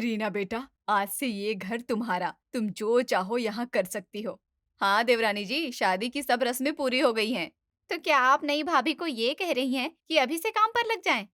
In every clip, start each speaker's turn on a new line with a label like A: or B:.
A: रीना बेटा, आज से ये घर तुम्हारा, तुम जो चाहो यहाँ कर सकती हो। हाँ देवरानी जी, शादी की सब रस्में पूरी हो गई हैं।
B: तो क्या आप नई भाभी को ये कह रही हैं कि अभी से काम पर लग जाएं?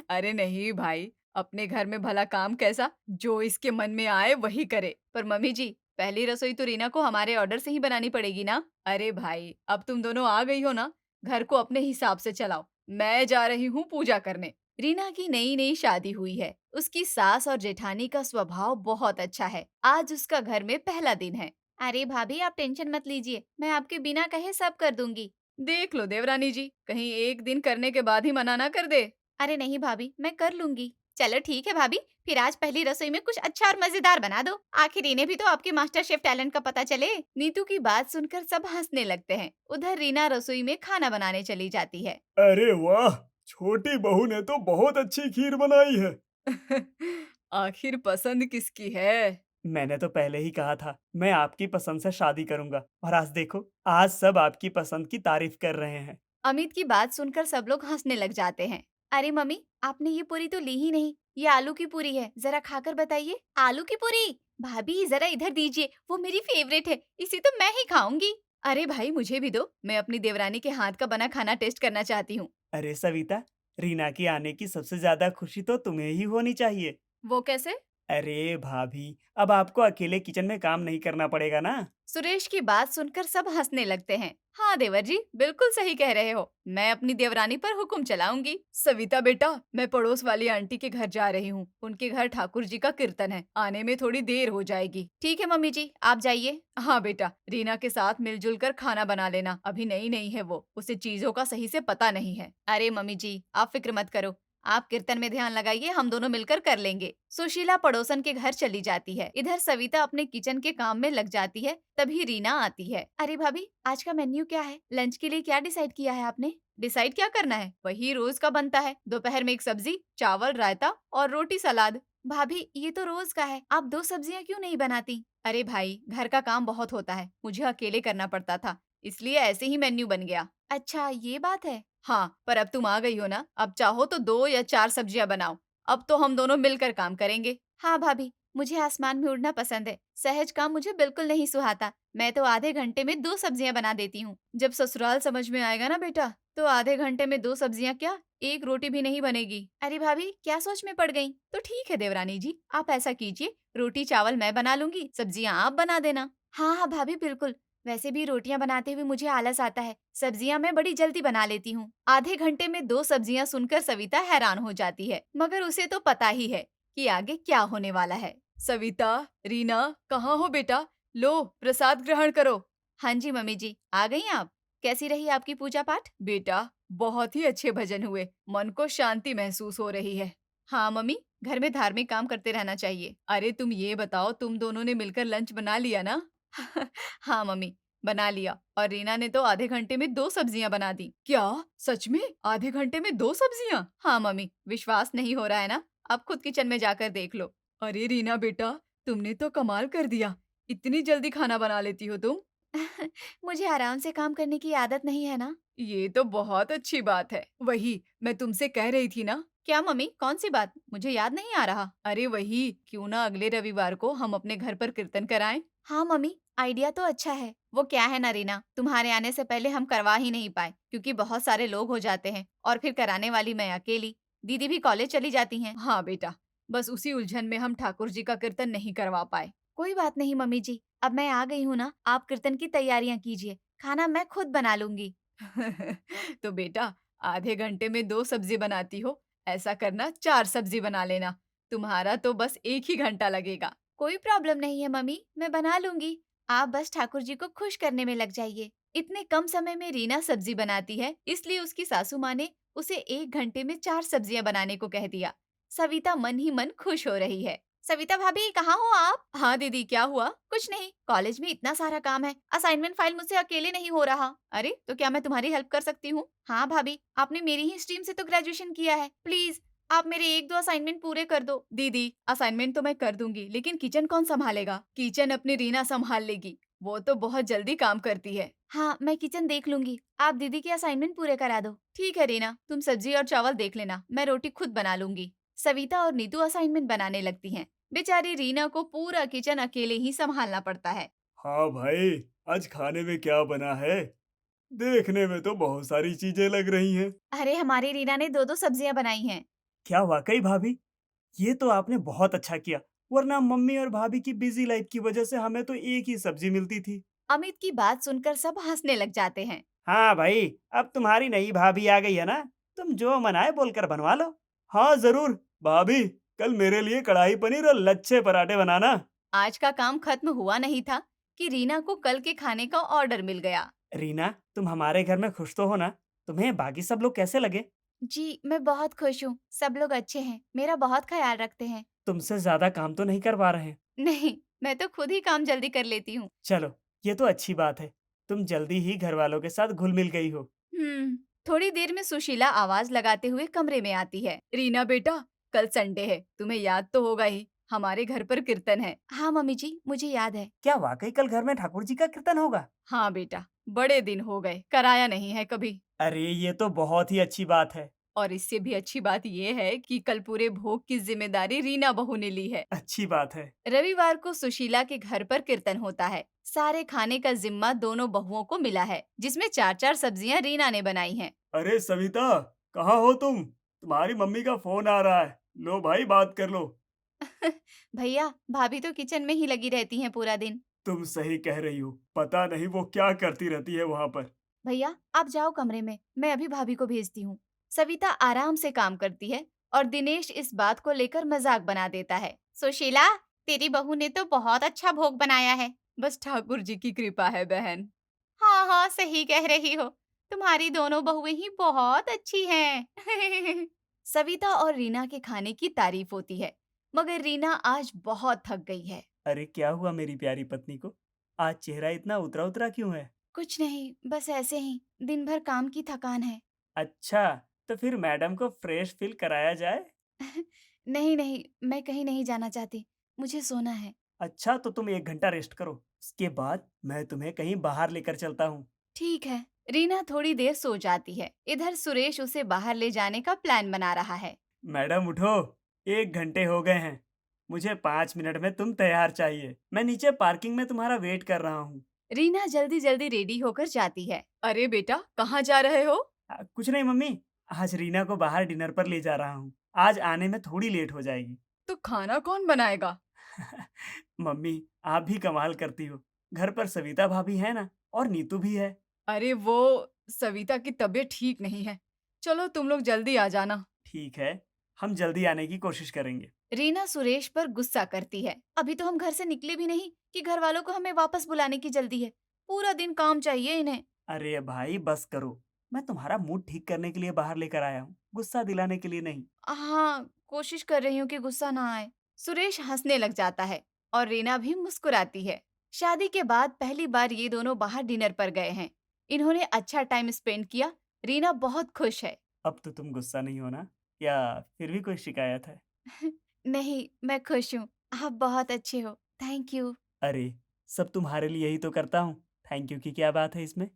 A: अरे नहीं भाई, अपने घर में भला काम कैसा, जो इसके मन में आए वही करे। पर मम्मी जी, पहली रसोई तो रीना को हमारे ऑर्डर से ही बनानी पड़ेगी ना। अरे भाई, अब तुम दोनों आ गई हो ना, घर को अपने हिसाब से चलाओ। मैं जा रही हूँ पूजा करने। रीना की नई नई शादी हुई है। उसकी सास और जेठानी का स्वभाव बहुत अच्छा है। आज उसका घर में पहला दिन है।
B: अरे भाभी, आप टेंशन मत लीजिए, मैं आपके बिना कहे सब कर दूंगी।
A: देख लो देवरानी जी, कहीं एक दिन करने के बाद ही मना ना कर दे।
B: अरे नहीं भाभी, मैं कर लूंगी। चलो ठीक है भाभी, फिर आज पहली रसोई में कुछ अच्छा और मजेदार बना दो। आखिर इन्हें भी तो आपके मास्टर शेफ टैलेंट का पता चले।
A: नीतू की बात सुनकर सब हंसने लगते हैं। उधर रीना रसोई में खाना बनाने चली जाती है।
C: अरे वाह! छोटी बहू ने तो बहुत अच्छी खीर बनाई है।
A: आखिर पसंद किसकी है?
C: मैंने तो पहले ही कहा था, मैं आपकी पसंद से शादी करूंगा और आज देखो, आज सब आपकी पसंद की तारीफ कर रहे हैं।
A: अमित की बात सुनकर सब लोग हंसने लग जाते हैं।
B: अरे मम्मी, आपने ये पूरी तो ली ही नहीं। ये आलू की पूरी है, जरा खाकर बताइए। आलू की पूरी? भाभी जरा इधर दीजिए, वो मेरी फेवरेट है, इसे तो मैं ही खाऊंगी।
A: अरे भाई मुझे भी दो, मैं अपनी देवरानी के हाथ का बना खाना टेस्ट करना चाहती हूँ।
C: अरे सविता, रीना के आने की सबसे ज्यादा खुशी तो तुम्हें ही होनी चाहिए।
A: वो कैसे?
C: अरे भाभी, अब आपको अकेले किचन में काम नहीं करना पड़ेगा ना।
A: सुरेश की बात सुनकर सब हंसने लगते हैं। हाँ देवर जी, बिल्कुल सही कह रहे हो। मैं अपनी देवरानी पर हुक्म चलाऊंगी। सविता बेटा, मैं पड़ोस वाली आंटी के घर जा रही हूँ। उनके घर ठाकुर जी का कीर्तन है, आने में थोड़ी देर हो जाएगी।
B: ठीक है मम्मी जी, आप जाइए।
A: हाँ बेटा, रीना के साथ मिलजुल कर खाना बना लेना। अभी नई नई है वो, उसे चीजों का सही से पता नहीं है।
B: अरे मम्मी जी, आप फिक्र मत करो। आप कीर्तन में ध्यान लगाइए, हम दोनों मिलकर कर लेंगे।
A: सुशीला पड़ोसन के घर चली जाती है। इधर सविता अपने किचन के काम में लग जाती है। तभी रीना आती है।
B: अरे भाभी, आज का मेन्यू क्या है? लंच के लिए क्या डिसाइड किया है आपने?
A: डिसाइड क्या करना है, वही रोज का बनता है। दोपहर में एक सब्जी, चावल, रायता और रोटी सलाद।
B: भाभी, ये तो रोज का है, आप 2 सब्जियां क्यों नहीं बनाती?
A: अरे भाई, घर का काम बहुत होता है, मुझे अकेले करना पड़ता था, इसलिए ऐसे ही मेन्यू बन गया।
B: अच्छा, ये बात है।
A: हाँ, पर अब तुम आ गई हो ना, अब चाहो तो 2 या 4 सब्जियां बनाओ। अब तो हम दोनों मिलकर काम करेंगे।
B: हाँ भाभी, मुझे आसमान में उड़ना पसंद है। सहज काम मुझे बिल्कुल नहीं सुहाता। मैं तो आधे घंटे में 2 सब्जियां बना देती हूँ।
A: जब ससुराल समझ में आएगा ना बेटा, तो आधे घंटे में 2 सब्जियां क्या, एक रोटी भी नहीं बनेगी।
B: अरे भाभी, क्या सोच में पड़ गई?
A: तो ठीक है देवरानी जी, आप ऐसा कीजिए, रोटी चावल मैं बना लूंगी, सब्जियां आप बना देना।
B: हाँ हाँ भाभी, बिल्कुल। वैसे भी रोटियां बनाते हुए मुझे आलस आता है। सब्जियां मैं बड़ी जल्दी बना लेती हूँ।
A: आधे घंटे में 2 सब्जियां सुनकर सविता हैरान हो जाती है, मगर उसे तो पता ही है कि आगे क्या होने वाला है। सविता, रीना, कहाँ हो बेटा? लो प्रसाद ग्रहण करो।
B: हाँ जी मम्मी जी, आ गई आप? कैसी रही आपकी पूजा पाठ?
A: बेटा, बहुत ही अच्छे भजन हुए, मन को शांति महसूस हो रही है। हाँ मम्मी, घर में धार्मिक काम करते रहना चाहिए। अरे तुम ये बताओ, तुम दोनों ने मिलकर लंच बना लिया ना? हाँ मम्मी, बना लिया। और रीना ने तो आधे घंटे में 2 सब्जियां बना दी। क्या? सच में? आधे घंटे में 2 सब्जियां? हाँ मम्मी, विश्वास नहीं हो रहा है ना? अब खुद किचन में जाकर देख लो। अरे रीना बेटा, तुमने तो कमाल कर दिया। इतनी जल्दी खाना बना लेती हो तुम?
B: मुझे आराम से काम करने की आदत नहीं है ना।
A: ये तो बहुत अच्छी बात है। वही मैं तुमसे कह रही थी ना। क्या मम्मी, कौन सी बात? मुझे याद नहीं आ रहा। अरे वही, क्यों ना अगले रविवार को हम अपने घर पर कीर्तन कराएं?
B: हाँ मम्मी, आइडिया तो अच्छा है।
A: वो क्या है ना रीना, तुम्हारे आने से पहले हम करवा ही नहीं पाए, क्योंकि बहुत सारे लोग हो जाते हैं और फिर कराने वाली मैं अकेली। दीदी भी कॉलेज चली जाती हैं। हाँ बेटा, बस उसी उलझन में हम ठाकुर जी का कीर्तन नहीं करवा पाए।
B: कोई बात नहीं मम्मी जी, अब मैं आ गई हूँ ना, आप कीर्तन की तैयारियां कीजिए। खाना मैं खुद बना लूंगी।
A: तो बेटा, आधे घंटे में 2 सब्जी बनाती हो, ऐसा करना 4 सब्जी बना लेना। तुम्हारा तो बस एक ही घंटा लगेगा।
B: कोई प्रॉब्लम नहीं है मम्मी, मैं बना लूंगी। आप बस ठाकुर जी को खुश करने में लग जाइए।
A: इतने कम समय में रीना सब्जी बनाती है, इसलिए उसकी सासू माँ ने उसे 1 घंटे में 4 सब्जियां बनाने को कह दिया। सविता मन ही मन खुश हो रही है।
B: सविता भाभी, कहाँ हो आप?
A: हाँ दीदी, क्या हुआ?
B: कुछ नहीं, कॉलेज में इतना सारा काम है, असाइनमेंट फाइल मुझसे अकेले नहीं हो रहा।
A: अरे तो क्या मैं तुम्हारी हेल्प कर सकती हूँ?
B: हाँ भाभी, आपने मेरी ही स्ट्रीम से तो ग्रेजुएशन किया है, प्लीज आप मेरे 1-2 असाइनमेंट पूरे कर दो।
A: दीदी, असाइनमेंट तो मैं कर दूंगी, लेकिन किचन कौन संभालेगा? किचन अपनी रीना संभाल लेगी, वो तो बहुत जल्दी काम करती है।
B: हाँ, मैं किचन देख लूंगी, आप दीदी के असाइनमेंट पूरे करा दो।
A: ठीक है रीना, तुम सब्जी और चावल देख लेना, मैं रोटी खुद बना लूंगी।
B: सविता और नीतू असाइनमेंट बनाने लगती हैं। बेचारी रीना को पूरा किचन अकेले ही संभालना पड़ता है।
C: हाँ भाई, आज खाने में क्या बना है? देखने में तो बहुत सारी चीजें लग रही हैं।
B: अरे हमारी रीना ने 2-2 सब्जियां बनाई हैं।
C: क्या वाकई भाभी? ये तो आपने बहुत अच्छा किया, वरना मम्मी और भाभी की बिजी लाइफ की वजह से हमें तो एक ही सब्जी मिलती थी।
B: अमित की बात सुनकर सब हंसने लग जाते हैं।
C: हाँ भाई, अब तुम्हारी नई भाभी आ गई है ना, तुम जो मनाए बोलकर बनवा लो। हाँ जरूर भाभी, कल मेरे लिए कढ़ाई पनीर और लच्छे पराठे बनाना।
B: आज का काम खत्म हुआ नहीं था कि रीना को कल के खाने का ऑर्डर मिल गया।
C: रीना, तुम हमारे घर में खुश तो हो ना? तुम्हें बाकी सब लोग कैसे लगे?
B: जी मैं बहुत खुश हूँ, सब लोग अच्छे हैं, मेरा बहुत ख्याल रखते हैं।
C: तुमसे ज्यादा काम तो नहीं करवा रहे हैं?
B: नहीं, मैं तो खुद ही काम जल्दी कर लेती हूँ।
C: चलो, ये तो अच्छी बात है। तुम जल्दी ही घर वालों के साथ घुल मिल गई हो।
B: थोड़ी देर में सुशीला आवाज लगाते हुए कमरे में आती है।
A: रीना बेटा, कल संडे है, तुम्हें याद तो होगा ही, हमारे घर पर कीर्तन है।
B: हाँ मम्मी जी, मुझे याद है।
C: क्या वाकई कल घर में ठाकुर जी का कीर्तन होगा?
A: हाँ बेटा, बड़े दिन हो गए, कराया नहीं है कभी।
C: अरे ये तो बहुत ही अच्छी बात है।
A: और इससे भी अच्छी बात ये है कि कल पूरे भोग की जिम्मेदारी रीना बहू ने ली है।
C: अच्छी बात है।
A: रविवार को सुशीला के घर पर कीर्तन होता है। सारे खाने का जिम्मा दोनों बहुओं को मिला है, जिसमें 4-4 सब्जियां रीना ने बनाई हैं।
C: अरे सविता, कहाँ हो तुम? तुम्हारी मम्मी का फोन आ रहा है। लो भाई, बात कर लो।
B: भैया, भाभी तो किचन में ही लगी रहती हैं पूरा दिन।
C: तुम सही कह रही हो, पता नहीं वो क्या करती रहती है वहाँ पर।
B: भैया, आप जाओ कमरे में, मैं अभी भाभी को भेजती हूँ। सविता आराम से काम करती है और दिनेश इस बात को लेकर मजाक बना देता है। सुशीला, तेरी बहू ने तो बहुत अच्छा भोग बनाया है।
A: बस ठाकुर जी की कृपा है बहन।
B: हाँ हाँ, सही कह रही हो, तुम्हारी दोनों बहुएं ही बहुत अच्छी हैं। सविता और रीना के खाने की तारीफ होती है, मगर रीना आज बहुत थक गई है।
C: अरे क्या हुआ मेरी प्यारी पत्नी को? आज चेहरा इतना उतरा उतरा क्यों है?
B: कुछ नहीं, बस ऐसे ही, दिन भर काम की थकान है।
C: अच्छा, तो फिर मैडम को फ्रेश फील कराया जाए।
B: नहीं नहीं, मैं कहीं नहीं जाना चाहती, मुझे सोना है।
C: अच्छा, तो तुम 1 घंटा रेस्ट करो, उसके बाद मैं तुम्हें कहीं बाहर लेकर चलता हूँ।
B: ठीक है।
A: रीना थोड़ी देर सो जाती है। इधर सुरेश उसे बाहर ले जाने का प्लान बना रहा है।
C: मैडम उठो, 1 घंटे हो गए हैं। मुझे 5 मिनट में तुम तैयार चाहिए। मैं नीचे पार्किंग में तुम्हारा वेट कर रहा हूँ।
A: रीना जल्दी जल्दी रेडी होकर जाती है। अरे बेटा, कहाँ जा रहे हो?
C: कुछ नहीं मम्मी, आज रीना को बाहर डिनर पर ले जा रहा हूँ। आज आने में थोड़ी लेट हो जाएगी।
A: तो खाना कौन बनाएगा?
C: मम्मी, आप भी कमाल करती हो। घर पर सविता भाभी है ना, और नीतू भी है।
A: अरे वो सविता की तबीयत ठीक नहीं है। चलो तुम लोग जल्दी आ जाना।
C: ठीक है, हम जल्दी आने की कोशिश करेंगे।
B: रीना सुरेश पर गुस्सा करती है। अभी तो हम घर से निकले भी नहीं कि घर वालों को हमें वापस बुलाने की जल्दी है। पूरा दिन काम चाहिए इन्हें।
C: अरे भाई बस करो, मैं तुम्हारा मूड ठीक करने के लिए बाहर लेकर आया हूँ, गुस्सा दिलाने के लिए नहीं।
B: हाँ, कोशिश कर रही हूँ कि गुस्सा ना आए।
A: सुरेश हंसने लग जाता है और रीना भी मुस्कुराती है। शादी के बाद पहली बार ये दोनों बाहर डिनर पर गए हैं। इन्होंने अच्छा टाइम स्पेंड किया। रीना बहुत खुश है।
C: अब तो तुम गुस्सा नहीं हो ना? या फिर भी कोई शिकायत है?
B: नहीं, मैं खुश हूँ। आप बहुत अच्छे हो। Thank you.
C: अरे, सब तुम्हारे लिए ही तो करता हूँ। थैंक यू की क्या बात है इसमें?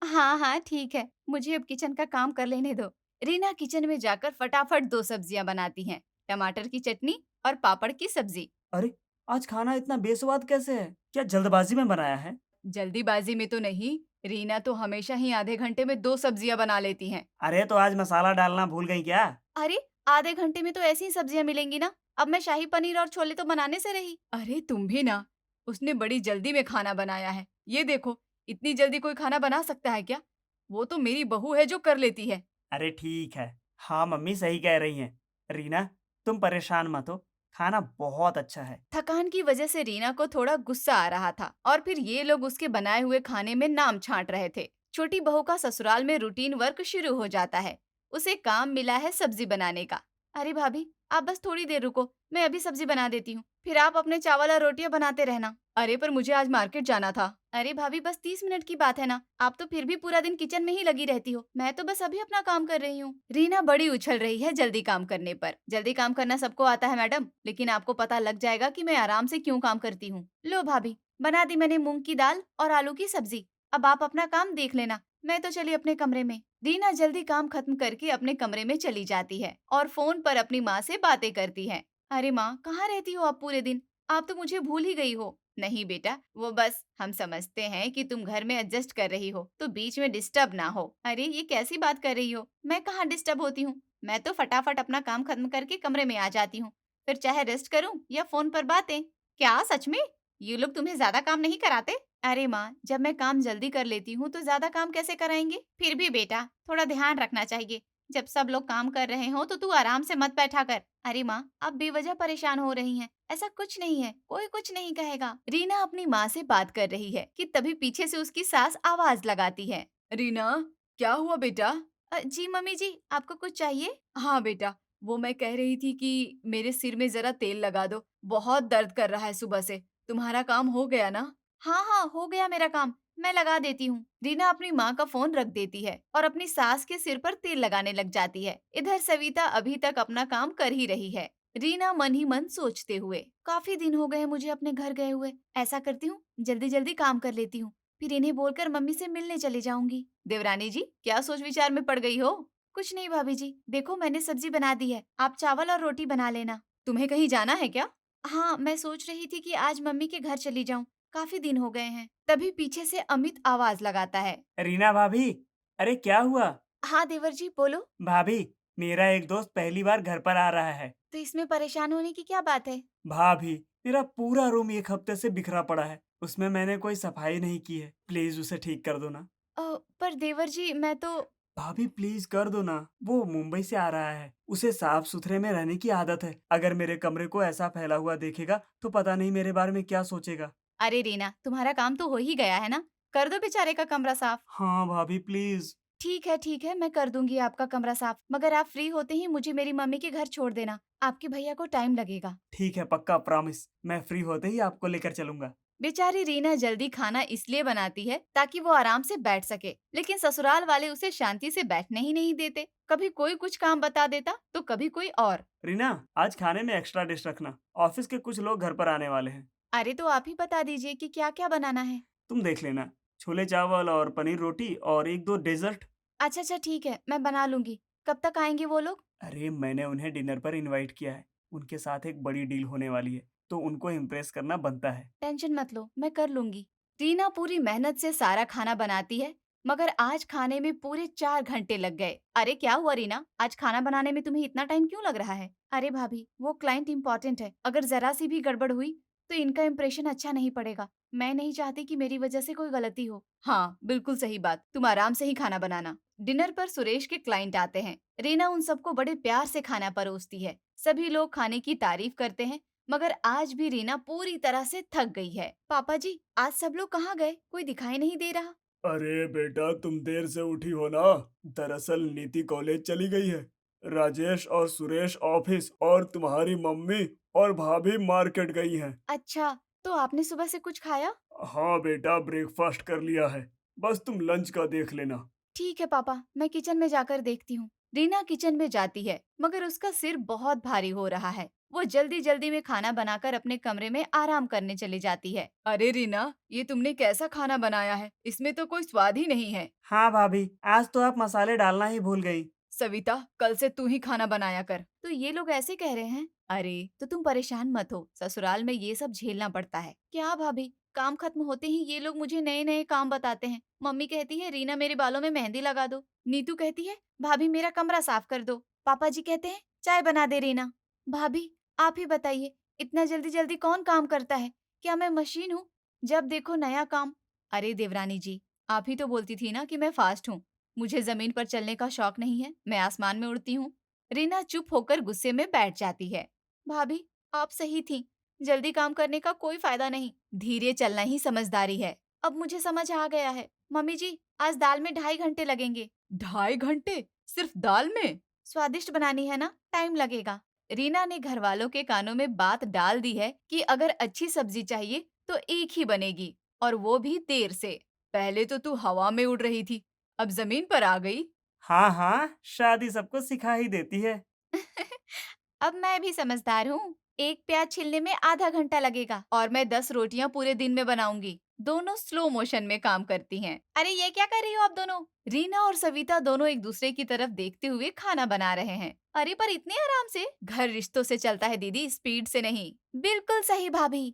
B: हाँ हाँ, ठीक है, मुझे अब किचन का काम कर लेने दो।
A: रीना किचन में जाकर फटाफट 2 सब्जियां बनाती हैं, टमाटर की चटनी और पापड़ की सब्जी।
C: अरे, आज खाना इतना बेस्वाद कैसे है? क्या जल्दबाजी में बनाया है?
A: जल्दीबाजी में तो नहीं, रीना तो हमेशा ही आधे घंटे में 2 सब्जियां बना लेती हैं।
C: अरे तो आज मसाला डालना भूल गई क्या?
B: अरे, आधे घंटे में तो ऐसी ही सब्जियां मिलेंगी ना। अब मैं शाही पनीर और छोले तो बनाने से रही।
A: अरे तुम भी ना, उसने बड़ी जल्दी में खाना बनाया है। ये देखो, इतनी जल्दी कोई खाना बना सकता है क्या? वो तो मेरी बहू है जो कर लेती है।
C: अरे ठीक है। हाँ मम्मी सही कह रही हैं। रीना, तुम परेशान मत हो, खाना बहुत अच्छा है।
A: थकान की वजह से रीना को थोड़ा गुस्सा आ रहा था और फिर ये लोग उसके बनाए हुए खाने में नाम छांट रहे थे। छोटी बहू का ससुराल में रूटीन वर्क शुरू हो जाता है। उसे काम मिला है सब्जी बनाने का।
B: अरे भाभी, आप बस थोड़ी देर रुको, मैं अभी सब्जी बना देती हूँ। फिर आप अपने चावल और रोटियां बनाते रहना।
A: अरे पर मुझे आज मार्केट जाना था।
B: अरे भाभी, बस 30 मिनट की बात है ना। आप तो फिर भी पूरा दिन किचन में ही लगी रहती हो। मैं तो बस अभी अपना काम कर रही हूँ।
A: रीना बड़ी उछल रही है जल्दी काम करने पर। जल्दी काम करना सबको आता है मैडम, लेकिन आपको पता लग जाएगा कि मैं आराम से क्यों काम करती हूँ।
B: लो भाभी, बना दी मैंने मूंग की दाल और आलू की सब्जी। अब आप अपना काम देख लेना, मैं तो चली अपने कमरे में।
A: रीना जल्दी काम खत्म करके अपने कमरे में चली जाती है और फोन पर अपनी माँ से बातें करती है। अरे माँ, कहाँ रहती हो आप पूरे दिन? आप तो मुझे भूल ही गई हो। नहीं बेटा, वो बस हम समझते हैं कि तुम घर में एडजस्ट कर रही हो तो बीच में डिस्टर्ब ना हो। अरे ये कैसी बात कर रही हो? मैं कहाँ डिस्टर्ब होती हूँ? मैं तो फटाफट अपना काम खत्म करके कमरे में आ जाती हूँ, फिर चाहे रेस्ट करूँ या फोन पर बातें। क्या सच में? ये लोग तुम्हें ज्यादा काम नहीं कराते? अरे माँ, जब मैं काम जल्दी कर लेती हूँ तो ज्यादा काम कैसे कराएंगे? फिर भी बेटा, थोड़ा ध्यान रखना चाहिए। जब सब लोग काम कर रहे हो तो तू आराम से मत बैठा कर। अरे माँ, आप बेवजह परेशान हो रही हैं। ऐसा कुछ नहीं है, कोई कुछ नहीं कहेगा। रीना अपनी माँ से बात कर रही है कि तभी पीछे से उसकी सास आवाज लगाती है। रीना, क्या हुआ बेटा? जी मम्मी जी, आपको कुछ चाहिए? हाँ बेटा, वो मैं कह रही थी कि मेरे सिर में जरा तेल लगा दो, बहुत दर्द कर रहा है सुबह से। तुम्हारा काम हो गया ना? हाँ हाँ, हो गया मेरा काम, मैं लगा देती हूँ। रीना अपनी माँ का फोन रख देती है और अपनी सास के सिर पर तेल लगाने लग जाती है। इधर सविता अभी तक अपना काम कर ही रही है। रीना मन ही मन सोचते हुए, काफी दिन हो गए मुझे अपने घर गए हुए। ऐसा करती हूँ, जल्दी जल्दी काम कर लेती हूँ, फिर इन्हें बोलकर मम्मी से मिलने चली जाऊंगी। देवरानी जी, क्या सोच विचार में पड़ गई हो? कुछ नहीं भाभी जी, देखो मैंने सब्जी बना दी है, आप चावल और रोटी बना लेना। तुम्हें कहीं जाना है क्या? हाँ, मैं सोच रही थी कि आज मम्मी के घर चली जाऊं, काफी दिन हो गए हैं। तभी पीछे से अमित आवाज लगाता है।
C: रीना भाभी, अरे क्या हुआ?
A: हाँ देवर जी, बोलो।
C: भाभी, मेरा एक दोस्त पहली बार घर पर आ रहा है।
A: तो इसमें परेशान होने की क्या बात है?
C: भाभी, मेरा पूरा रूम एक हफ्ते से बिखरा पड़ा है। उसमें मैंने कोई सफाई नहीं की है। प्लीज उसे ठीक कर दो ना।
A: पर देवर जी, मैं तो।
C: भाभी प्लीज कर दो ना। वो मुंबई से आ रहा है, उसे साफ सुथरे में रहने की आदत है। अगर मेरे कमरे को ऐसा फैला हुआ देखेगा तो पता नहीं मेरे बारे में क्या सोचेगा।
A: अरे रीना, तुम्हारा काम तो हो ही गया है ना, कर दो बेचारे का कमरा साफ।
C: हाँ भाभी प्लीज।
A: ठीक है, मैं कर दूंगी आपका कमरा साफ, मगर आप फ्री होते ही मुझे मेरी मम्मी के घर छोड़ देना, आपके भैया को टाइम लगेगा।
C: ठीक है, पक्का प्रॉमिस। मैं फ्री होते ही आपको लेकर चलूंगा।
A: बेचारी रीना जल्दी खाना इसलिए बनाती है ताकि वो आराम से बैठ सके, लेकिन ससुराल वाले उसे शांति से बैठने ही नहीं देते। कभी कोई कुछ काम बता देता तो कभी कोई और।
C: रीना, आज खाने में एक्स्ट्रा डिश रखना। ऑफिस के कुछ लोग घर पर आने वाले हैं।
A: अरे तो आप ही बता दीजिए कि क्या क्या बनाना है।
C: तुम देख लेना। छोले चावल और पनीर रोटी और एक दो डेजर्ट।
A: अच्छा ठीक है, मैं बना लूंगी। कब तक आएंगे वो लोग?
C: अरे मैंने उन्हें डिनर पर इनवाइट किया है। उनके साथ एक बड़ी डील होने वाली है, तो उनको इम्प्रेस करना बनता है।
A: टेंशन मत लो, मैं कर लूंगी। रीना पूरी मेहनत से सारा खाना बनाती है, मगर आज खाने में पूरे 4 घंटे लग गए। अरे क्या हुआ रीना, आज खाना बनाने में तुम्हें इतना टाइम क्यों लग रहा है? अरे भाभी, वो क्लाइंट इम्पोर्टेंट है, अगर जरा सी भी गड़बड़ हुई तो इनका इम्प्रेशन अच्छा नहीं पड़ेगा। मैं नहीं चाहती कि मेरी वजह से कोई गलती हो। हाँ बिल्कुल सही बात, तुम आराम से ही खाना बनाना। डिनर पर सुरेश के क्लाइंट आते हैं। रीना उन सबको बड़े प्यार से खाना परोसती है। सभी लोग खाने की तारीफ करते हैं, मगर आज भी रीना पूरी तरह से थक गई है। पापा जी, आज सब लोग कहाँ गए? कोई दिखाई नहीं दे रहा।
C: अरे बेटा, तुम देर से उठी हो ना। दरअसल नीति कॉलेज चली गई है। राजेश और सुरेश ऑफिस और तुम्हारी मम्मी और भाभी मार्केट गई हैं।
A: अच्छा, तो आपने सुबह से कुछ खाया?
C: हाँ बेटा, ब्रेकफास्ट कर लिया है। बस तुम लंच का देख लेना।
A: ठीक है पापा, मैं किचन में जाकर देखती हूँ। रीना किचन में जाती है, मगर उसका सिर बहुत भारी हो रहा है। वो जल्दी जल्दी में खाना बनाकर अपने कमरे में आराम करने चली जाती है। अरे रीना, ये तुमने कैसा खाना बनाया है? इसमें तो कोई स्वाद ही नहीं है।
C: हाँ भाभी, आज तो आप मसाले डालना ही भूल गई।
A: सविता, कल से तू ही खाना बनाया कर। तो ये लोग ऐसे कह रहे हैं? अरे तो तुम परेशान मत हो, ससुराल में ये सब झेलना पड़ता है। क्या भाभी, काम खत्म होते ही ये लोग मुझे नए नए काम बताते हैं। मम्मी कहती है रीना मेरे बालों में मेहंदी लगा दो। नीतू कहती है भाभी मेरा कमरा साफ कर दो। पापा जी कहते हैं चाय बना दे रीना। भाभी, आप ही बताइए, इतना जल्दी जल्दी कौन काम करता है? क्या मैं मशीन हूँ? जब देखो नया काम। अरे देवरानी जी, आप ही तो बोलती थी ना कि मैं फास्ट हूँ। मुझे जमीन पर चलने का शौक नहीं है, मैं आसमान में उड़ती हूँ। रीना चुप होकर गुस्से में बैठ जाती है। भाभी, आप सही थी, जल्दी काम करने का कोई फायदा नहीं, धीरे चलना ही समझदारी है। अब मुझे समझ आ गया है। मम्मी जी, आज दाल में 2.5 घंटे लगेंगे। 2.5 घंटे? सिर्फ दाल में? स्वादिष्ट बनानी है ना, टाइम लगेगा। रीना ने घर वालों के कानों में बात डाल दी है कि अगर अच्छी सब्जी चाहिए तो एक ही बनेगी, और वो भी देर से। पहले तो तू हवा में उड़ रही थी, अब जमीन पर आ गई।
C: हाँ हाँ, शादी सबको सिखा ही देती है।
A: अब मैं भी समझदार हूँ। एक प्याज छिलने में आधा घंटा लगेगा और मैं 10 रोटियां पूरे दिन में बनाऊंगी। दोनों स्लो मोशन में काम करती हैं।
B: अरे ये क्या कर रही हो आप दोनों?
A: रीना और सविता दोनों एक दूसरे की तरफ देखते हुए खाना बना रहे हैं।
B: अरे पर इतने आराम से?
A: घर रिश्तों से चलता है दीदी, स्पीड से नहीं।
B: बिल्कुल सही भाभी।